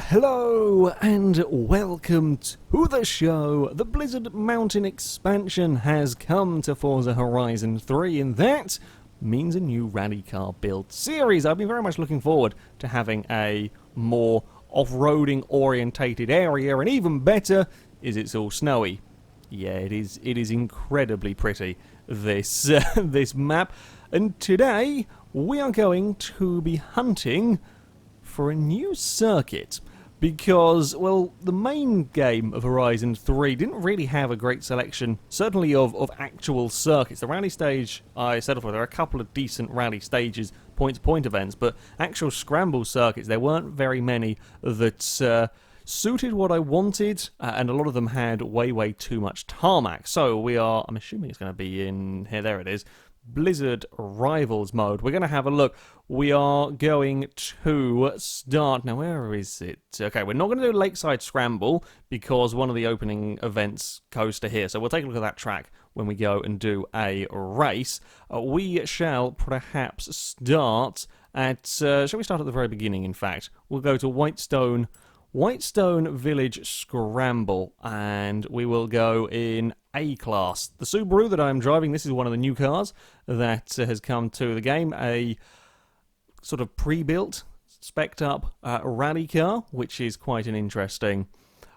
Hello and welcome to the show. The Blizzard Mountain expansion has come to Forza Horizon 3 and that means a new rally car build series. I've been very much looking forward to having a more off-roading orientated area, and even better is it's all snowy. Yeah, it is incredibly pretty, this this map. And today we are going to be hunting for a new circuit, because, well, the main game of Horizon 3 didn't really have a great selection, certainly of actual circuits. The rally stage I settled for, there are a couple of decent rally stages, point-to-point events, but actual scramble circuits, there weren't very many that suited what I wanted, and a lot of them had way too much tarmac. So I'm assuming it's going to be in here, there it is, Blizzard Rivals mode. We're going to have a look. We are going to start... Now, where is it? Okay, we're not going to do Lakeside Scramble because one of the opening events goes to here. So we'll take a look at that track when we go and do a race. We shall perhaps start at... shall we start at the very beginning, in fact? We'll go to Whitestone Village Scramble, and we will go in A-Class. The Subaru that I'm driving, this is one of the new cars that has come to the game, a sort of pre-built, spec'd up rally car, which is quite an interesting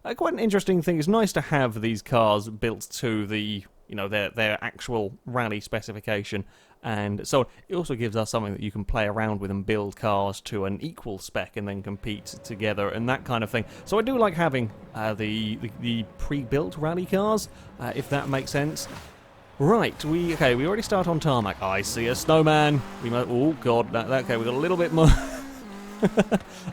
thing. It's nice to have these cars built to the, their actual rally specification, and so it also gives us something that you can play around with and build cars to an equal spec and then compete together and that kind of thing. So I do like having the pre-built rally cars, if that makes sense. Right, we already start on tarmac. I see a snowman. Oh god, okay, we got a little bit more.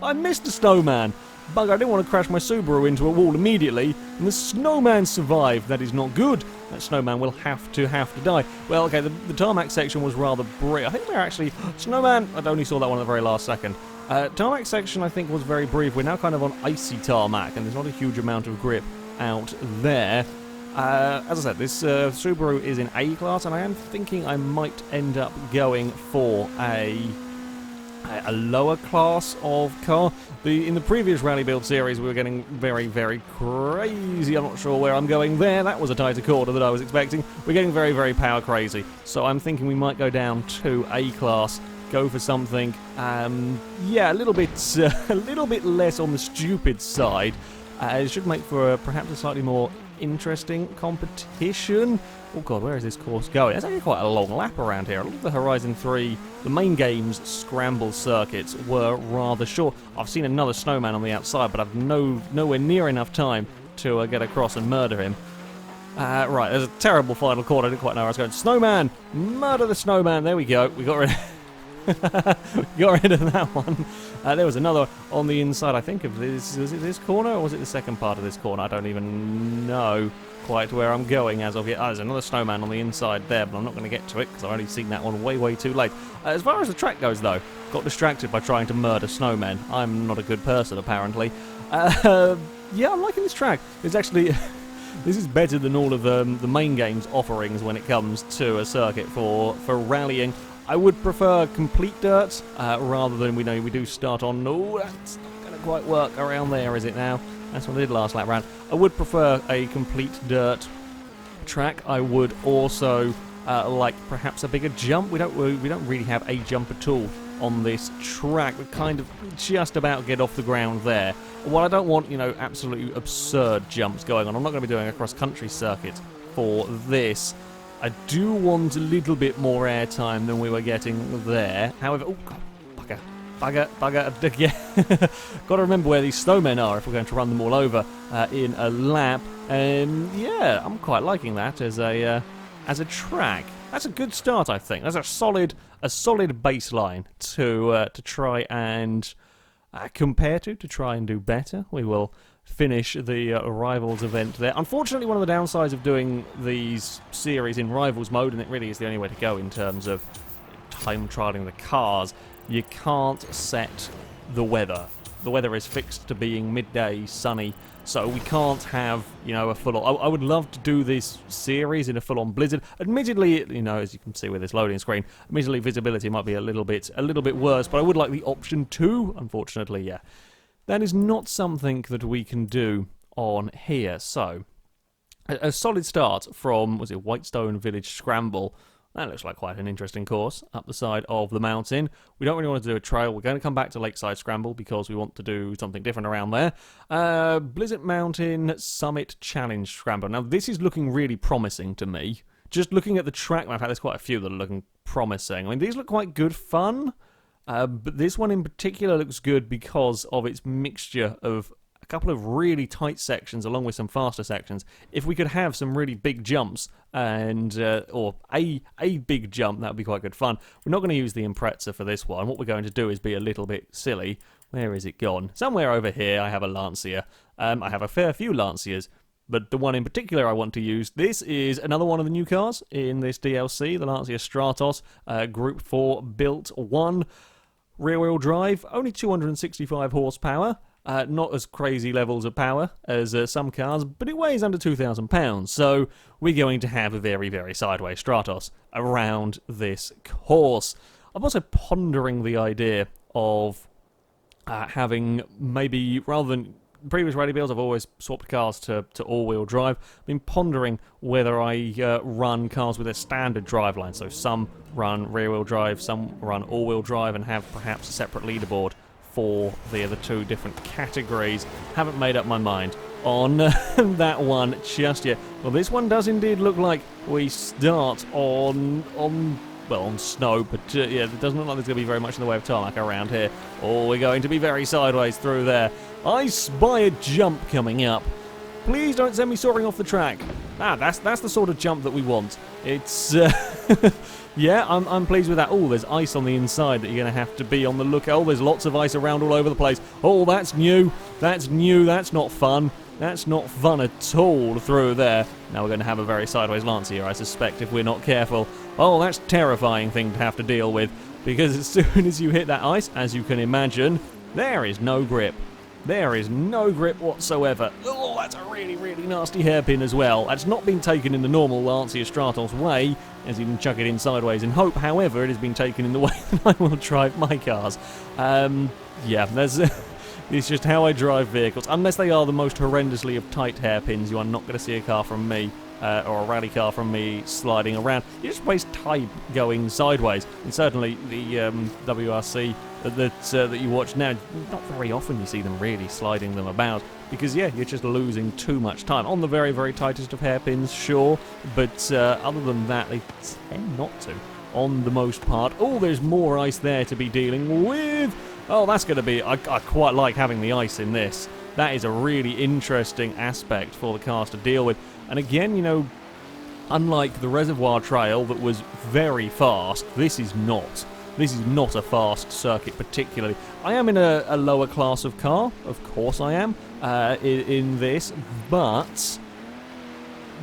I missed a snowman. Bugger, I didn't want to crash my Subaru into a wall immediately, and the snowman survived. That is not good. That snowman will have to die. Well, okay, the tarmac section was rather brief. I think we're actually... Snowman! I only saw that one at the very last second. Tarmac section, I think, was very brief. We're now kind of on icy tarmac, and there's not a huge amount of grip out there. As I said, this Subaru is in A-Class, and I am thinking I might end up going for a lower class of car. In the previous rally build series we were getting very crazy. I'm not sure where I'm going there. That was a tighter quarter than I was expecting. We're getting very power crazy. So I'm thinking we might go down to A-Class, go for something, yeah, a little bit less on the stupid side. It should make for perhaps a slightly more interesting competition. Oh god, where is this course going? It's actually quite a long lap around here. A lot of the Horizon 3, the main game's scramble circuits were rather short. I've seen another snowman on the outside, but I've nowhere near enough time to get across and murder him. Right, there's a terrible final corner. I didn't quite know where I was going. Snowman! Murder the snowman! There we go. We got rid of that one. There was another on the inside, I think, of this. Was it this corner, or was it the second part of this corner? I don't even know quite where I'm going as of yet. There's another snowman on the inside there, but I'm not going to get to it because I've already seen that one way too late. As far as the track goes, though, got distracted by trying to murder snowmen. I'm not a good person, apparently. Yeah, I'm liking this track. It's actually... This is better than all of the main game's offerings when it comes to a circuit for rallying. I would prefer complete dirt, rather than we do start on... Oh, that's not going to quite work around there, is it now? That's what I did last lap round. I would prefer a complete dirt track. I would also like perhaps a bigger jump. We don't really have a jump at all on this track. We kind of just about get off the ground there. Well, I don't want, absolutely absurd jumps going on. I'm not going to be doing a cross-country circuit for this. I do want a little bit more airtime than we were getting there. However, oh god, bugger, yeah. Got to remember where these snowmen are if we're going to run them all over in a lap. And yeah, I'm quite liking that as a track. That's a good start, I think. That's a solid baseline to try and compare to try and do better. We will finish the Rivals event there. Unfortunately, one of the downsides of doing these series in Rivals mode, and it really is the only way to go in terms of time trialing the cars, you can't set the weather. The weather is fixed to being midday, sunny, so we can't have, a full-on... I would love to do this series in a full-on blizzard. Admittedly, as you can see with this loading screen, admittedly visibility might be a little bit worse, but I would like the option to. Unfortunately, yeah. that is not something that we can do on here. So, a solid start from, was it Whitestone Village Scramble? That looks like quite an interesting course up the side of the mountain. We don't really want to do a trail. We're going to come back to Lakeside Scramble because we want to do something different around there. Blizzard Mountain Summit Challenge Scramble. Now, this is looking really promising to me. Just looking at the track map, there's quite a few that are looking promising. I mean, these look quite good fun, but this one in particular looks good because of its mixture of a couple of really tight sections along with some faster sections. If we could have some really big jumps and or a big jump, that would be quite good fun. We're not going to use the Impreza for this one. What we're going to do is be a little bit silly. Where is it gone? Somewhere over here I have a Lancia. I have a fair few Lancias, but the one in particular I want to use, this is another one of the new cars in this DLC, the Lancia Stratos, Group 4 Built 1, rear-wheel drive, only 265 horsepower. Not as crazy levels of power as some cars, but it weighs under 2,000 pounds, so we're going to have a very, very sideways Stratos around this course. I'm also pondering the idea of having maybe, rather than previous rally builds, I've always swapped cars to all-wheel drive. I've been pondering whether I run cars with a standard driveline, so some run rear-wheel drive, some run all-wheel drive, and have perhaps a separate leaderboard for the other two different categories. Haven't made up my mind on that one just yet. Well, this one does indeed look like we start on snow, but yeah, it doesn't look like there's going to be very much in the way of tarmac around here. Oh, we're going to be very sideways through there. I spy a jump coming up. Please don't send me soaring off the track. That's the sort of jump that we want. It's yeah, I'm pleased with that. Oh, there's ice on the inside that you're going to have to be on the lookout. Oh, there's lots of ice around all over the place. Oh, that's new. That's new. That's not fun. That's not fun at all through there. Now we're going to have a very sideways Lancia, I suspect, if we're not careful. Oh, that's a terrifying thing to have to deal with, because as soon as you hit that ice, as you can imagine, there is no grip. There is no grip whatsoever. Oh, that's a really, really nasty hairpin as well. That's not been taken in the normal Lancia Stratos way, as you can chuck it in sideways in hope. However, it has been taken in the way that I will drive my cars. Yeah, there's... It's just how I drive vehicles. Unless they are the most horrendously of tight hairpins, you are not going to see a car from me, or a rally car from me, sliding around. You just waste time going sideways. And certainly the WRC that you watch now, not very often you see them really sliding them about. Because, yeah, you're just losing too much time. On the very, very tightest of hairpins, sure. But other than that, they tend not to, on the most part. Oh, there's more ice there to be dealing with. Oh, that's going to be... I quite like having the ice in this. That is a really interesting aspect for the cars to deal with. And again, you know, unlike the Reservoir Trail that was very fast, this is not. This is not a fast circuit particularly. I am in a lower class of car. Of course I am in this. But...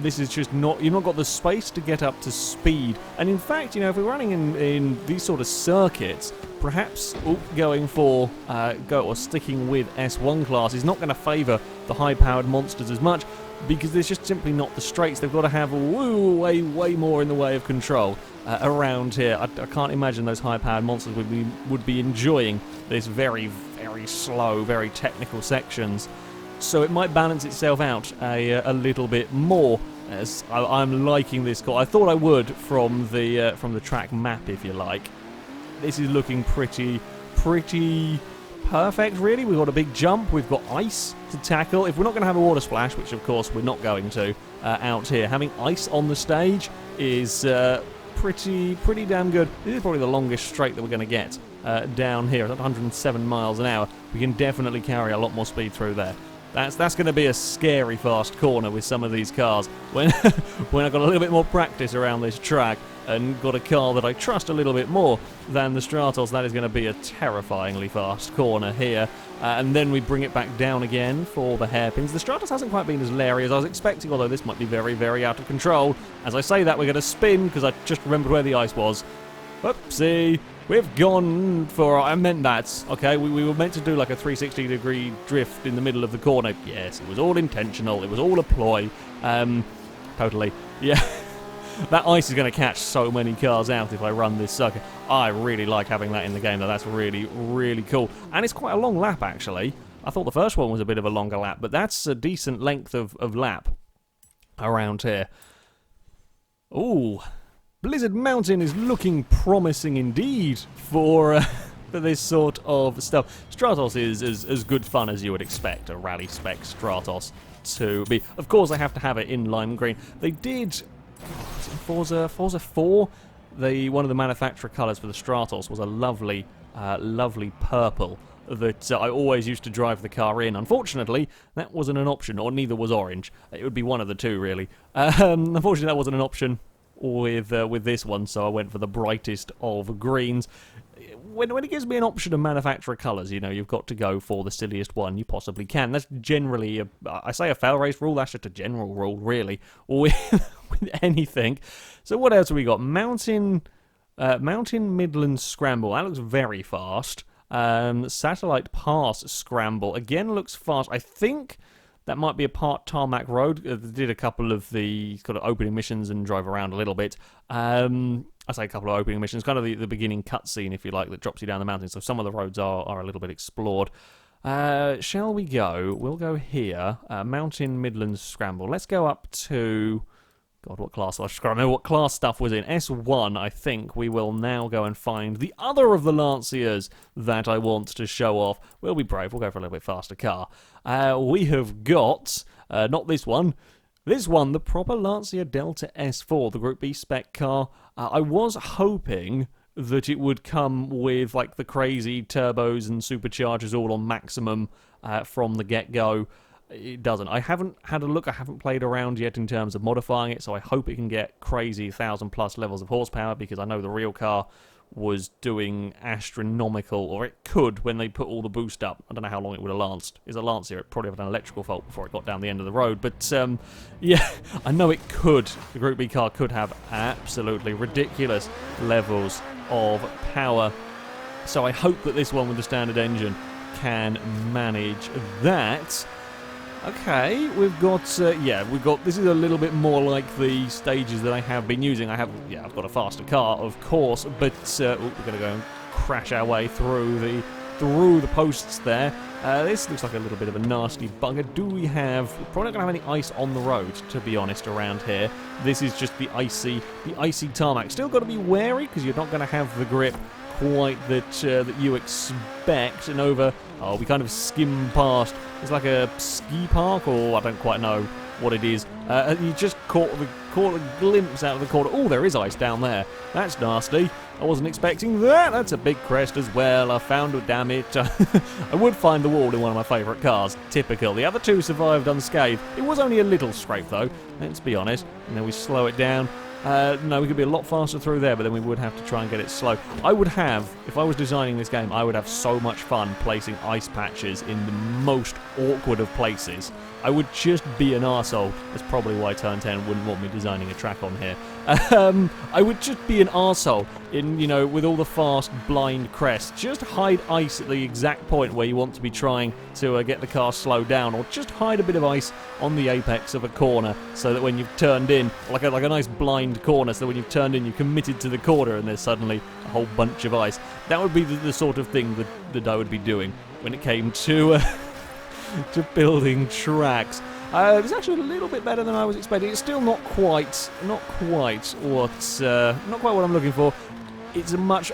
this is just not... you've not got the space to get up to speed. And in fact, you know, if we're running in these sort of circuits, perhaps going for or sticking with S1 class is not going to favour the high-powered monsters as much, because there's just simply not the straights. They've got to have way more in the way of control around here. I can't imagine those high-powered monsters would be enjoying this very, very slow, very technical sections. So it might balance itself out a little bit more. As I'm liking this car. I thought I would from the track map, if you like. This is looking pretty perfect, really. We've got a big jump. We've got ice to tackle. If we're not going to have a water splash, which of course we're not going to out here, having ice on the stage is pretty damn good. This is probably the longest straight that we're going to get down here. At 107 miles an hour, we can definitely carry a lot more speed through there. That's going to be a scary fast corner with some of these cars. When I've got a little bit more practice around this track and got a car that I trust a little bit more than the Stratos, that is going to be a terrifyingly fast corner here. And then we bring it back down again for the hairpins. The Stratos hasn't quite been as leery as I was expecting, although this might be very, very out of control. As I say that, we're going to spin, because I just remembered where the ice was. Whoopsie. We've gone for... I meant that. Okay, we were meant to do like a 360-degree drift in the middle of the corner. Yes, it was all intentional. It was all a ploy. Totally. Yeah. That ice is going to catch so many cars out if I run this circuit. I really like having that in the game, though. That's really, really cool. And it's quite a long lap, actually. I thought the first one was a bit of a longer lap, but that's a decent length of lap around here. Ooh, Blizzard Mountain is looking promising indeed for this sort of stuff. Stratos is as good fun as you would expect a rally spec Stratos to be. Of course, I have to have it in lime green. They did, Forza 4, one of the manufacturer colours for the Stratos was a lovely purple that I always used to drive the car in. Unfortunately, that wasn't an option, or neither was orange. It would be one of the two, really. Unfortunately, that wasn't an option with this one, so I went for the brightest of greens. When it gives me an option of manufacturer colours, you know, you've got to go for the silliest one you possibly can. That's generally, I say a FailRace rule, that's just a general rule, really, with anything. So what else have we got? Mountain Midlands Scramble, that looks very fast. Satellite Pass Scramble, again looks fast. I think that might be a part tarmac road. They did a couple of the kind of opening missions and drive around a little bit. I say a couple of opening missions, kind of the beginning cutscene, if you like, that drops you down the mountain. So some of the roads are a little bit explored. Shall we go? We'll go here. Mountain Midlands Scramble. Let's go up to... God, what class? I just can't remember what class stuff was in. S1, I think. We will now go and find the other of the Lanciers that I want to show off. We'll be brave. We'll go for a little bit faster car. We have got, not this one, the proper Lancia Delta S4, the Group B spec car. I was hoping that it would come with like the crazy turbos and superchargers all on maximum from the get-go. It doesn't. I haven't had a look. I haven't played around yet in terms of modifying it, so I hope it can get crazy 1,000+ levels of horsepower, because I know the real car was doing astronomical, or it could when they put all the boost up. I don't know how long it would have lanced. It's a Lancia. It probably had an electrical fault before it got down the end of the road. But, yeah, I know it could. The Group B car could have absolutely ridiculous levels of power. So I hope that this one with the standard engine can manage that. Okay, we've got, this is a little bit more like the stages that I have been using. I've got a faster car, of course, but we're going to go and crash our way through the posts there. This looks like a little bit of a nasty bugger. Do we have... We're probably not going to have any ice on the road, to be honest, around here. This is just the icy tarmac. Still got to be wary, because you're not going to have the grip quite that you expect. And over... Oh, we kind of skim past. It's like a ski park, or I don't quite know what it is. You just caught a glimpse out of the corner. Oh, there is ice down there. That's nasty. I wasn't expecting that. That's a big crest as well. I found it, damn it. I would find the wall in one of my favourite cars. Typical. The other two survived unscathed. It was only a little scrape, though. Let's be honest. And then we slow it down. No, we could be a lot faster through there, but then we would have to try and get it slow. I would have, if I was designing this game, I would have so much fun placing ice patches in the most awkward of places. I would just be an arsehole. That's probably why Turn 10 wouldn't want me designing a track on here. I would just be an arsehole in, you know, with all the fast, blind crests. Just hide ice at the exact point where you want to be trying to get the car slowed down, or just hide a bit of ice on the apex of a corner so that when you've turned in, like a nice blind corner, so when you've turned in, you're committed to the corner and there's suddenly a whole bunch of ice. That would be the sort of thing that I would be doing when it came to to building tracks. It's actually a little bit better than I was expecting. It's still not quite what I'm looking for. It's a much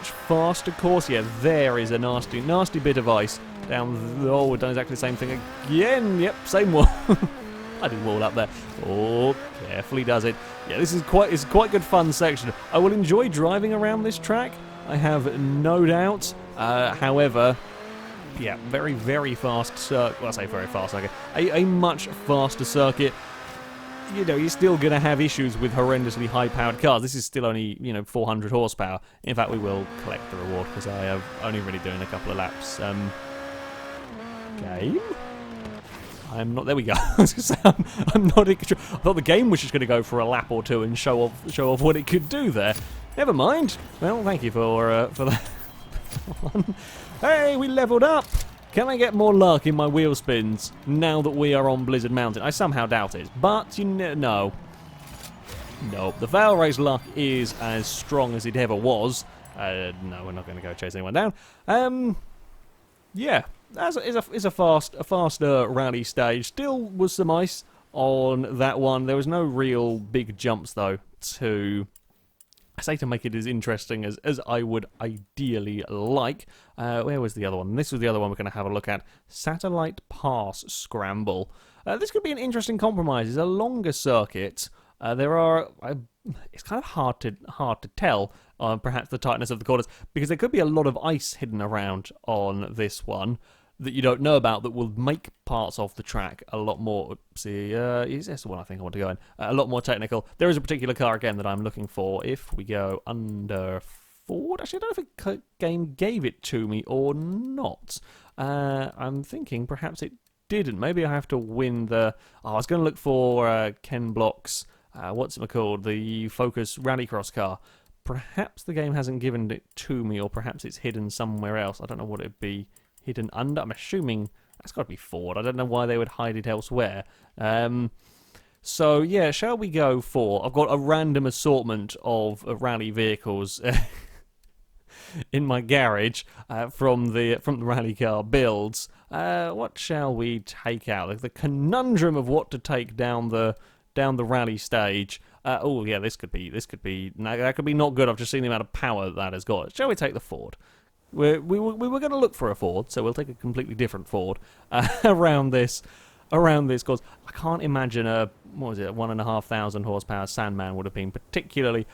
faster course. Yeah, there is a nasty bit of ice down. Oh, we've done exactly the same thing again. Yep, same wall. I did wall up there. Oh, carefully does it. Yeah, it's quite good fun section. I will enjoy driving around this track, I have no doubt. However, yeah, very, very fast circuit. Well, I say very fast circuit. A much faster circuit. You know, you're still going to have issues with horrendously high-powered cars. This is still only, 400 horsepower. In fact, we will collect the reward because I have only really doing a couple of laps. Game? I'm not. There we go. I'm not. I thought the game was just going to go for a lap or two and show off what it could do there. Never mind. Well, thank you for that one. Hey, we leveled up. Can I get more luck in my wheel spins now that we are on Blizzard Mountain? I somehow doubt it, but no. Nope, the FailRace luck is as strong as it ever was. No, we're not going to go chase anyone down. Yeah, is a faster rally stage. Still was some ice on that one. There was no real big jumps though to make it as interesting as I would ideally like. Where was the other one? This was the other one we're going to have a look at. Satellite Pass Scramble. This could be an interesting compromise. It's a longer circuit. It's kind of hard to tell, perhaps the tightness of the corners, because there could be a lot of ice hidden around on this one that you don't know about that will make parts of the track a lot more. Is this the one I think I want to go in? A lot more technical. There is a particular car again that I'm looking for. If we go under Ford, actually, I don't know if the game gave it to me or not. I'm thinking perhaps it didn't. Maybe I have to win the. I was going to look for Ken Block's. What's it called? The Focus Rallycross car. Perhaps the game hasn't given it to me, or perhaps it's hidden somewhere else. I don't know what it'd be hidden under. I'm assuming that's got to be Ford. I don't know why they would hide it elsewhere. So yeah, shall we go for? I've got a random assortment of rally vehicles in my garage from the rally car builds. What shall we take out? The conundrum of what to take down the rally stage. Oh yeah, that could be not good. I've just seen the amount of power that has got. Shall we take the Ford? We were going to look for a Ford, so we'll take a completely different Ford around this course. I can't imagine a 1,500 horsepower Sandman would have been particularly.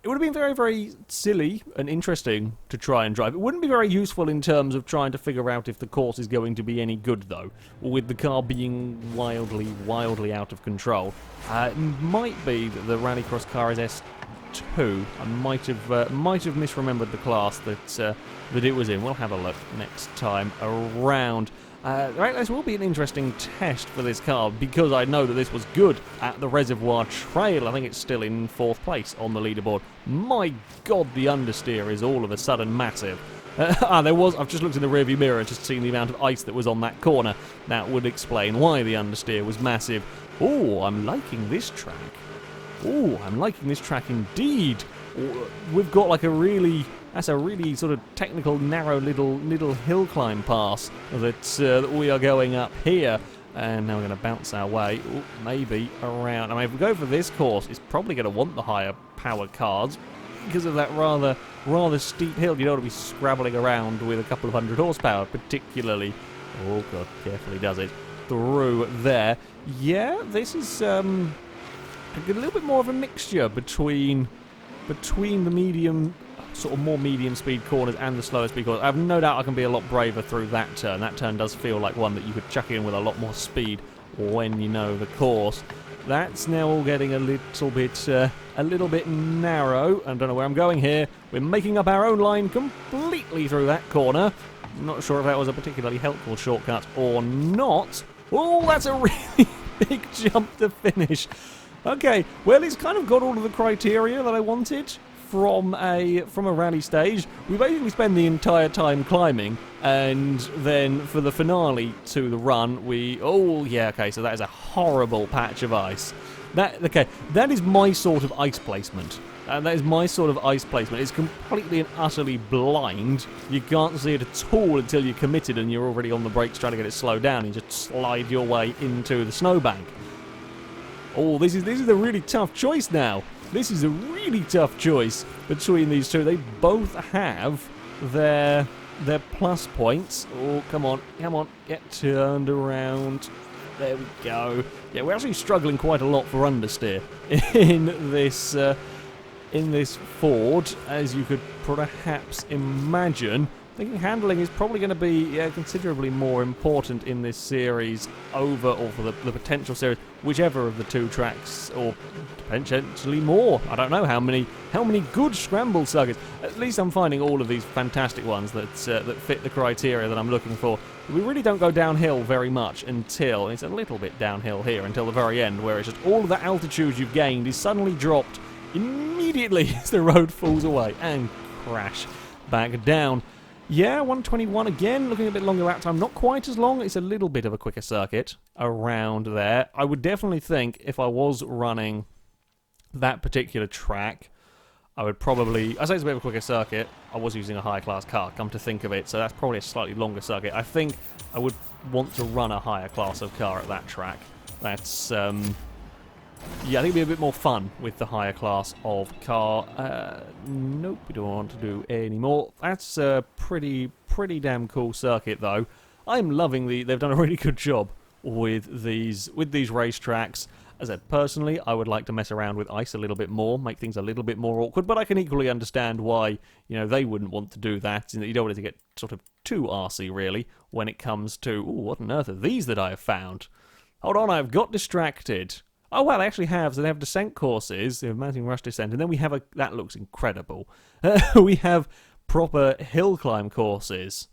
It would have been very, very silly and interesting to try and drive. It wouldn't be very useful in terms of trying to figure out if the course is going to be any good, though, with the car being wildly, wildly out of control. It might be that the Rallycross car is S2. I might have misremembered the class that it was in. We'll have a look next time around. Right, this will be an interesting test for this car, because I know that this was good at the Reservoir Trail. I think it's still in 4th place on the leaderboard. My God, the understeer is all of a sudden massive. I've just looked in the rearview mirror and just seen the amount of ice that was on that corner. That would explain why the understeer was massive. Oh, I'm liking this track. Oh, I'm liking this track indeed. We've got like that's a really sort of technical, narrow little hill climb pass that we are going up here. And now we're going to bounce our way, maybe around. I mean, if we go for this course, it's probably going to want the higher powered cars because of that rather steep hill. You don't want to be scrabbling around with a couple of hundred horsepower, particularly. Oh God, carefully does it through there. Yeah, this is a little bit more of a mixture between the medium, sort of more medium speed corners and the slower speed corners. I have no doubt I can be a lot braver through that turn. That turn does feel like one that you could chuck in with a lot more speed when you know the course. That's now all getting a little bit narrow. I don't know where I'm going here. We're making up our own line completely through that corner. I'm not sure if that was a particularly helpful shortcut or not. Oh, that's a really big jump to finish. Okay, well, it's kind of got all of the criteria that I wanted from a rally stage. We basically spend the entire time climbing, and then for the finale to the run, so that is a horrible patch of ice. That is my sort of ice placement. It's completely and utterly blind. You can't see it at all until you're committed and you're already on the brakes trying to get it slowed down. You just slide your way into the snowbank. Oh, this is a really tough choice now. This is a really tough choice between these two. They both have their plus points. Oh, come on, get turned around. There we go. Yeah, we're actually struggling quite a lot for understeer in this Ford, as you could perhaps imagine. I think handling is probably going to be considerably more important in this series or for the potential series, whichever of the two tracks, or potentially more. I don't know how many good scramble circuits. At least I'm finding all of these fantastic ones that fit the criteria that I'm looking for. We really don't go downhill very much until it's a little bit downhill here until the very end, where it's just all of the altitude you've gained is suddenly dropped immediately as the road falls away and crash back down. Yeah, 121 again, looking a bit longer lap time. Not quite as long, it's a little bit of a quicker circuit around there. I would definitely think if I was running that particular track, I would probably... I say it's a bit of a quicker circuit. I was using a higher class car, come to think of it, so that's probably a slightly longer circuit. I think I would want to run a higher class of car at that track. That's... yeah, I think it'd be a bit more fun with the higher class of car. Nope, we don't want to do any more. That's a pretty damn cool circuit, though. I'm loving they've done a really good job with these racetracks. As I said, personally, I would like to mess around with ice a little bit more, make things a little bit more awkward, but I can equally understand why, they wouldn't want to do that, and that you don't want it to get sort of too arsey, really, when it comes to, ooh, what on earth are these that I have found? Hold on, I've got distracted. Oh, well, they actually have, so they have descent courses, they have mountain rush descent, and then we have that looks incredible. We have proper hill climb courses.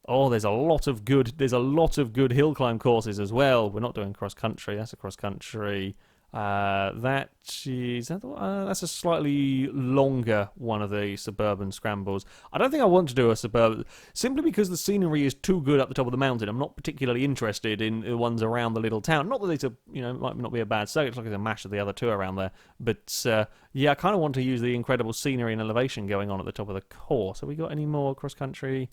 Oh, there's a lot of good hill climb courses as well. We're not doing cross country. That's a cross country. That's a slightly longer one of the suburban scrambles. I don't think I want to do a suburban simply because the scenery is too good up the top of the mountain. I'm not particularly interested in the ones around the little town. Not that it's it might not be a bad circuit. It's like it's a mash of the other two around there. But yeah, I kind of want to use the incredible scenery and elevation going on at the top of the course. Have we got any more cross country,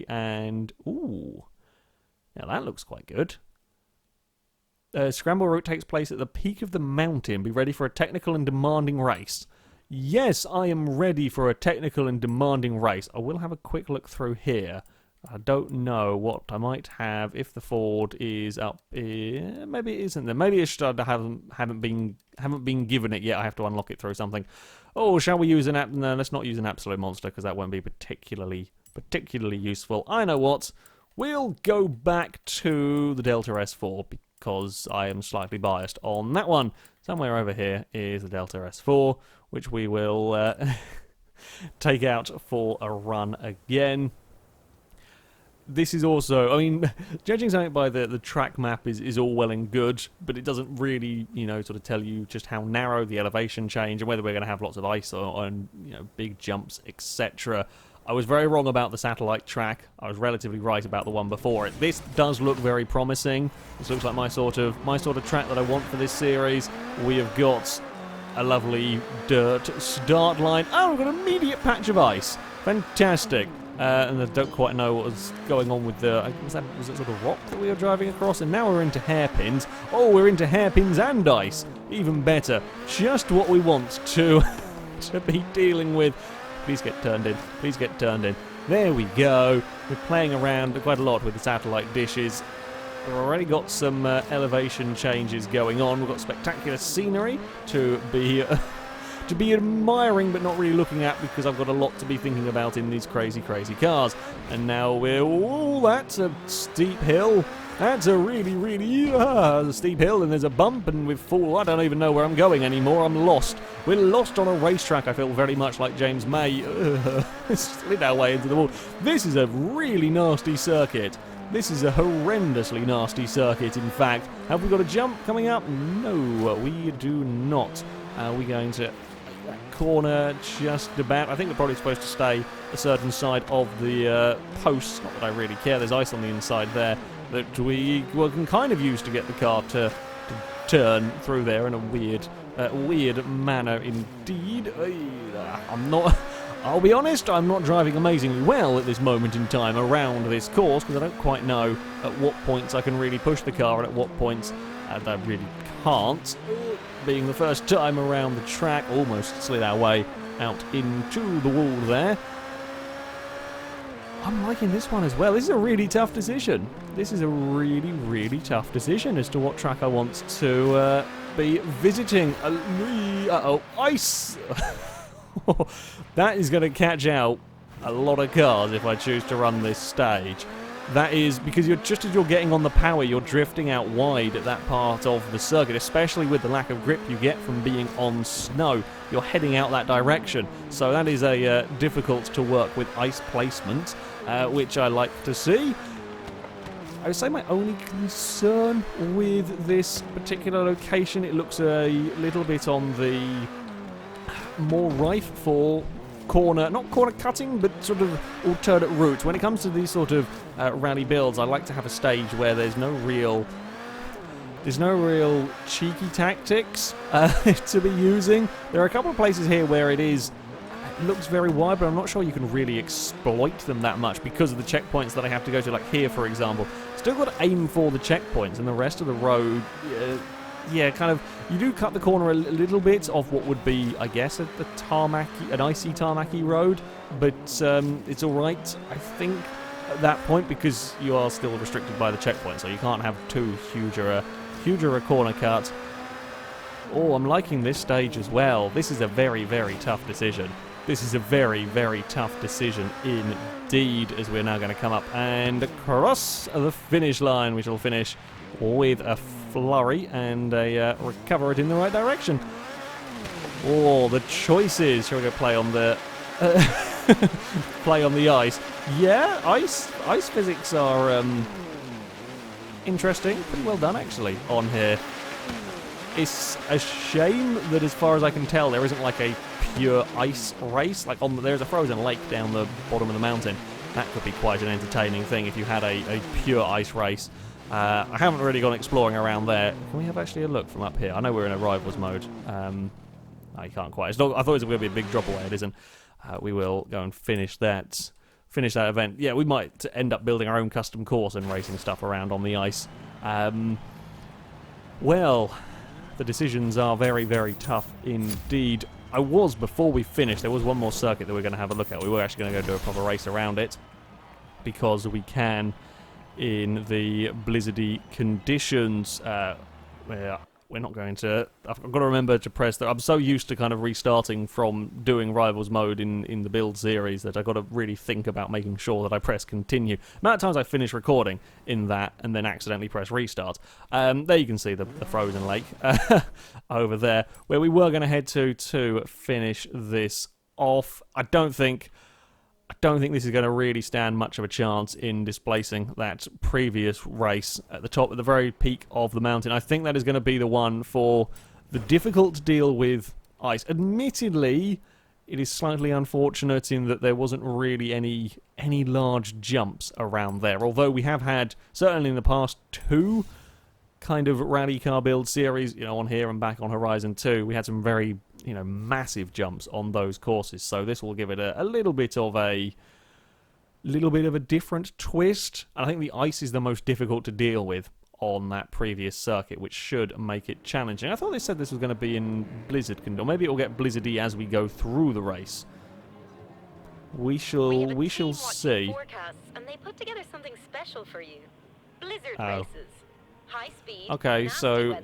and ooh, now that looks quite good. Scramble route takes place at the peak of the mountain. Be ready for a technical and demanding race. Yes, I am ready for a technical and demanding race. I will have a quick look through here. I don't know what I might have if the Ford is up here. Maybe it isn't there. Maybe it's I haven't been given it yet. I have to unlock it through something. Oh, shall we use an app? No, let's not use an absolute monster because that won't be particularly useful. I know what. We'll go back to the Delta S4 because I am slightly biased on that one. Somewhere over here is the Delta S4, which we will take out for a run again. This is also, I mean, judging something by the track map is all well and good, but it doesn't really, sort of tell you just how narrow the elevation change and whether we're going to have lots of ice on big jumps, etc. I was very wrong about the satellite track. I was relatively right about the one before it. This does look very promising. This looks like my sort of track that I want for this series. We have got a lovely dirt start line. Oh, we've got an immediate patch of ice. Fantastic. And I don't quite know what was going on with the... Was it sort of rock that we were driving across? And now we're into hairpins. Oh, we're into hairpins and ice. Even better. Just what we want to be dealing with. Please get turned in. Please get turned in. There we go. We're playing around quite a lot with the satellite dishes. We've already got some elevation changes going on. We've got spectacular scenery to be admiring but not really looking at because I've got a lot to be thinking about in these crazy cars. And now we're... Oh, that's a steep hill. That's a really steep hill, and there's a bump, and we've fallen. I don't even know where I'm going anymore. I'm lost. We're lost on a racetrack. I feel very much like James May. Slid our way into the wall. This is a really nasty circuit. This is a horrendously nasty circuit, in fact. Have we got a jump coming up? No, we do not. Are we going to... that corner just about. I think we're probably supposed to stay a certain side of the post. Not that I really care. There's ice on the inside there that we can kind of use to get the car to turn through there in a weird manner indeed. I'll be honest, I'm not driving amazingly well at this moment in time around this course because I don't quite know at what points I can really push the car and at what points I really can't. Being the first time around the track, almost slid our way out into the wall there. I'm liking this one as well. This is a really tough decision. This is a really tough decision as to what track I want to be visiting. Uh-oh, ice! That is going to catch out a lot of cars if I choose to run this stage. That is because just as you're getting on the power, you're drifting out wide at that part of the circuit, especially with the lack of grip you get from being on snow. You're heading out that direction. So that is a difficult to work with ice placement, which I like to see. I would say my only concern with this particular location, it looks a little bit on the more rife for not corner cutting, but sort of alternate routes. When it comes to these sort of rally builds, I like to have a stage where there's no real There's no real cheeky tactics to be using. There are a couple of places here where it looks very wide, but I'm not sure you can really exploit them that much because of the checkpoints that I have to go to, like here, for example. Still got to aim for the checkpoints, and the rest of the road, yeah, kind of, you do cut the corner a little bit of what would be, I guess, an icy tarmacy road, but it's all right, I think, at that point, because you are still restricted by the checkpoint, so you can't have too huger a corner cut. Oh, I'm liking this stage as well. This is a very, very tough decision. This is a very, very tough decision indeed, as we're now going to come up and cross the finish line. We shall finish with a flurry and recover it in the right direction. Oh, the choices. Shall we go play on the play on the ice? Yeah, ice physics are interesting. Pretty well done, actually, on here. It's a shame that, as far as I can tell, there isn't like a pure ice race. Like there's a frozen lake down the bottom of the mountain. That could be quite an entertaining thing if you had a pure ice race. I haven't really gone exploring around there. Can we have actually a look from up here? I know we're in a rivals mode. No, you can't quite. I thought it was going to be a big drop away. It isn't. We will go and finish that event. Yeah, we might end up building our own custom course and racing stuff around on the ice. Well, the decisions are very, very tough indeed. Before we finished, there was one more circuit that we're going to have a look at. We were actually going to go do a proper race around it, because we can in the blizzardy conditions. We're not going to... I've got to remember to press that. I'm so used to kind of restarting from doing Rivals mode in the build series that I've got to really think about making sure that I press continue. The amount of times I finish recording in that and then accidentally press restart. There you can see the frozen lake over there, where we were going to head to finish this off. I don't think this is going to really stand much of a chance in displacing that previous race at the very peak of the mountain. I think that is going to be the one for the difficult to deal with ice. Admittedly, it is slightly unfortunate in that there wasn't really any large jumps around there. Although we have had, certainly in the past two kind of rally car build series, on here and back on Horizon 2, we had some very, massive jumps on those courses. So this will give it a little bit of a different twist. And I think the ice is the most difficult to deal with on that previous circuit, which should make it challenging. I thought they said this was going to be in blizzard, or maybe it will get blizzardy as we go through the race. We shall see. Forecasts, and they put together something special for you. Blizzard races. High speed, okay, so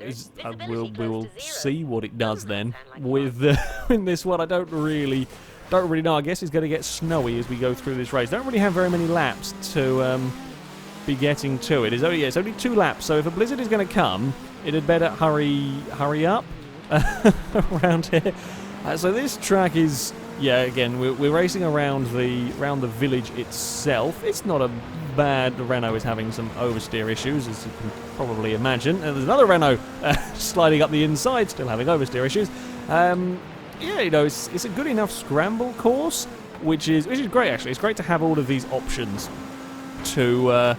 we will see what it does then with in this one. I don't really know. I guess it's going to get snowy as we go through this race. Don't really have very many laps to be getting to it. It's only 2 laps. So if a blizzard is going to come, it had better hurry up around here. So this track is, again, we're racing around the village itself. It's not a bad. The Renault is having some oversteer issues, as you can probably imagine. And there's another Renault sliding up the inside, still having oversteer issues. It's a good enough scramble course, which is great actually. It's great to have all of these options to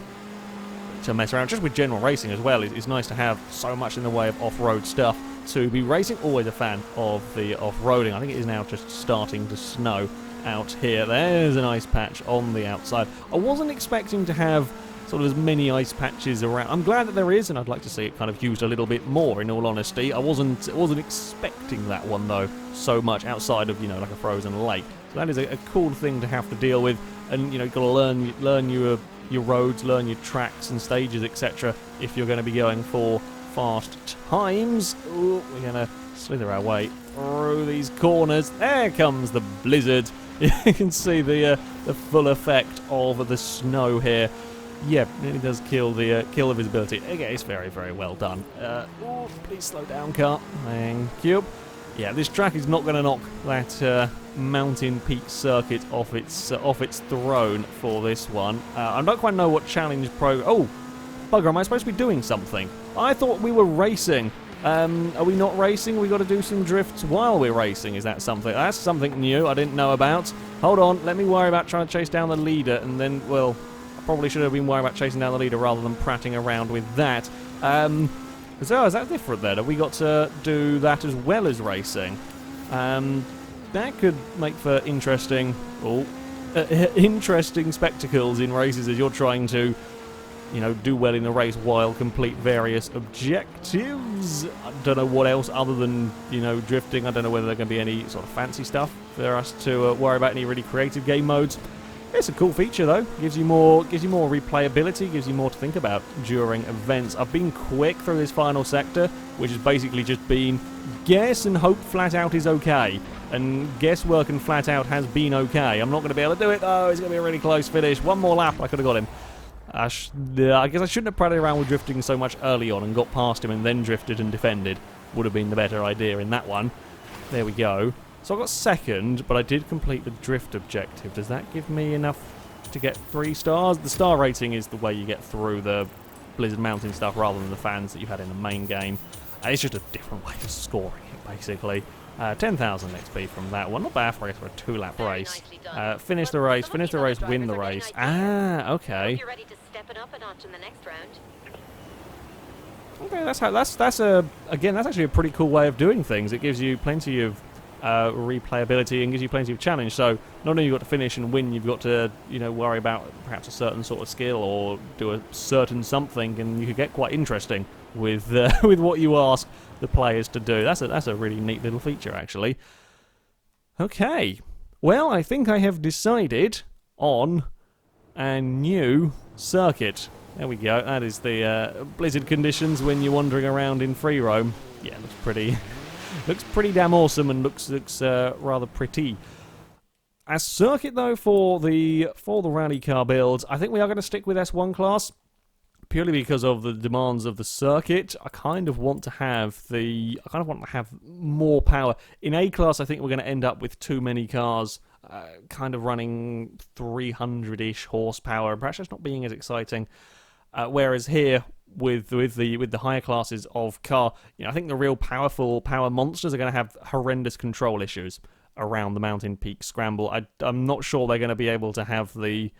mess around. Just with general racing as well, it's nice to have so much in the way of off-road stuff to be racing. Always a fan of the off-roading. I think it is now just starting to snow out here. There's an ice patch on the outside. I wasn't expecting to have sort of as many ice patches around. I'm glad that there is, and I'd like to see it kind of used a little bit more, in all honesty. I wasn't expecting that one though so much outside of like a frozen lake. So that is a cool thing to have to deal with, and you've got to learn your roads, learn your tracks and stages, etc. if you're going to be going for fast times. Ooh, we're going to slither our way through these corners. There comes the blizzard. You can see the full effect of the snow here. Yeah, it really does kill the visibility. Okay, it's very, very well done. Please slow down, car. Thank you. Yeah, this track is not going to knock that mountain peak circuit off its throne for this one. I don't quite know what challenge Oh, bugger! Am I supposed to be doing something? I thought we were racing. Are we not racing? We got to do some drifts while we're racing. Is that something? That's something new I didn't know about. Hold on, let me worry about trying to chase down the leader, and then, well, I probably should have been worried about chasing down the leader rather than prattling around with that. So is that different then? Have we got to do that as well as racing? That could make for interesting, interesting spectacles in races as you're trying to, you know, do well in the race while complete various objectives. I don't know what else other than, you know, drifting. I don't know whether there can be any sort of fancy stuff for us to worry about, any really creative game modes. It's a cool feature though. Gives you more replayability, gives you more to think about during events. I've been quick through this final sector, which has basically just been guess and hope flat out is okay. And guesswork and flat out has been okay. I'm not going to be able to do it though. It's going to be a really close finish. One more lap, I could have got him. I guess I shouldn't have played around with drifting so much early on and got past him and then drifted and defended. Would have been the better idea in that one. There we go. So I got second, but I did complete the drift objective. Does that give me enough to get 3 stars? The star rating is the way you get through the Blizzard Mountain stuff rather than the fans that you had in the main game. It's just a different way of scoring it, basically. 10,000 XP from that one. Not bad for a 2-lap race. Finish the race, win the race. Ah, okay. You're ready to step it up a notch in the next round. Okay, that's actually a pretty cool way of doing things. It gives you plenty of replayability and gives you plenty of challenge. So not only you've got to finish and win, you've got to, you know, worry about perhaps a certain sort of skill or do a certain something, and you could get quite interesting with with what you ask the players to do. That's a really neat little feature, actually. Okay, well, I think I have decided on a new circuit. There we go. That is the Blizzard conditions when you're wandering around in free roam. Yeah, looks pretty. Looks pretty damn awesome and looks rather pretty. As circuit though for the rally car builds, I think we are going to stick with S1 class purely because of the demands of the circuit. I kind of want to have more power in A class. I think we're going to end up with too many cars, kind of running 300-ish horsepower, and perhaps just not being as exciting. Whereas here, with the higher classes of car, you know, I think the real powerful power monsters are going to have horrendous control issues around the mountain peak scramble. I'm not sure they're going to be able to have the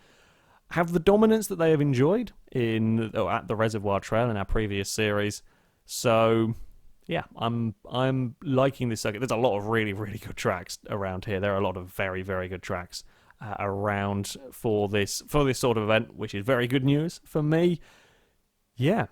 dominance that they have enjoyed at the Reservoir Trail in our previous series. So yeah, I'm liking this circuit. There's a lot of really, really good tracks around here. There are a lot of very, very good tracks around for this sort of event, which is very good news for me. Yeah,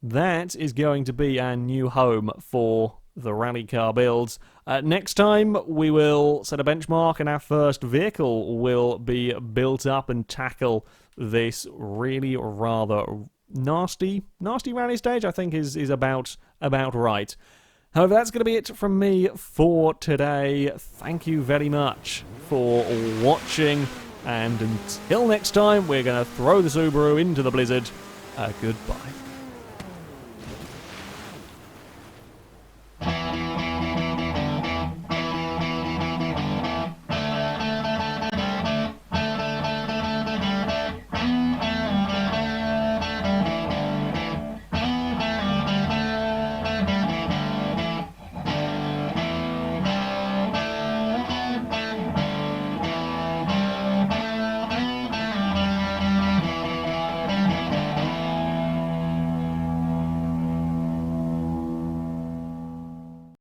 that is going to be our new home for the rally car builds. Next time we will set a benchmark and our first vehicle will be built up and tackle this really rather nasty rally stage. I think is about right. However, that's going to be it from me for today. Thank you very much for watching, and until next time, we're going to throw the Subaru into the blizzard. Goodbye.